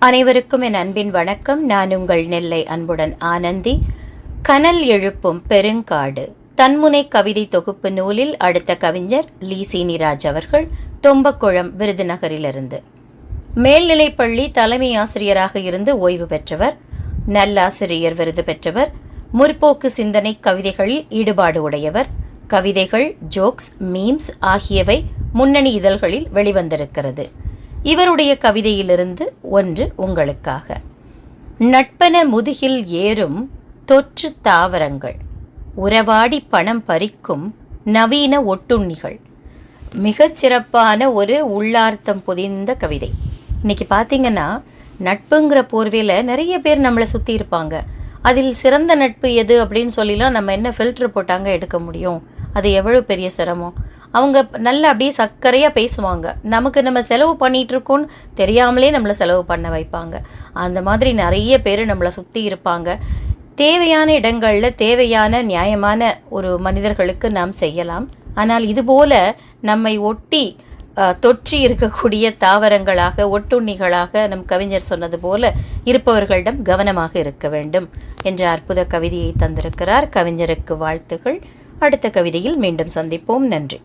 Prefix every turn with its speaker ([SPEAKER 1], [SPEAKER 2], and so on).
[SPEAKER 1] அனைவருக்கும் என் அன்பின் வணக்கம். நான் உங்கள் நெல்லை அன்புடன் ஆனந்தி. கனல் எழுப்பும் பெருங்காடு தன்முனை கவிதை தொகுப்பு நூலில் அடுத்த கவிஞர் லீ சீனிராஜ் அவர்கள், தொம்பக்குளம், விருதுநகரிலிருந்து. மேல்நிலைப்பள்ளி தலைமை ஆசிரியராக இருந்து ஓய்வு பெற்றவர், நல்லாசிரியர் விருது பெற்றவர், முற்போக்கு சிந்தனை கவிதைகளில் ஈடுபாடு உடையவர். கவிதைகள், ஜோக்ஸ், மீம்ஸ் ஆகியவை முன்னணி இதழ்களில் வெளிவந்திருக்கிறது. இவருடைய கவிதையிலிருந்து ஒன்று உங்களுக்காக. நட்பன முதுகில் ஏறும் தொற்று தாவரங்கள், உறவாடி பணம் பறிக்கும் நவீன ஒட்டுண்ணிகள். மிகச்சிறப்பான ஒரு உள்ளார்த்தம் பொதிந்த கவிதை. இன்றைக்கி பார்த்திங்கன்னா, நட்புங்கிற போர்வையில் நிறைய பேர் நம்மளை சுற்றி இருப்பாங்க. அதில் சிறந்த நட்பு எது அப்படின்னு சொல்லிலாம் நம்ம என்ன ஃபில்ட்ரு போட்டாங்க எடுக்க முடியும்? அது எவ்வளோ பெரிய சிரமம். அவங்க நல்லா அப்படியே சர்க்கரையாக பேசுவாங்க. நமக்கு நம்ம செலவு பண்ணிகிட்ருக்கோன்னு தெரியாமலே நம்மளை செலவு பண்ண வைப்பாங்க. அந்த மாதிரி நிறைய பேர் நம்மளை சுற்றி இருப்பாங்க. தேவையான இடங்களில் தேவையான நியாயமான ஒரு மனிதர்களுக்கு நாம் செய்யலாம். ஆனால் இதுபோல் நம்மை ஒட்டி தொற்றி இருக்கக்கூடிய தாவரங்களாக, ஒட்டுண்ணிகளாக நம் கவிஞர் சொன்னது போல இருப்பவர்களிடம் கவனமாக இருக்க வேண்டும் என்ற அற்புத கவிதையை தந்திருக்கிறார். கவிஞருக்கு வாழ்த்துகள். அடுத்த கவிதையில் மீண்டும் சந்திப்போம். நன்றி.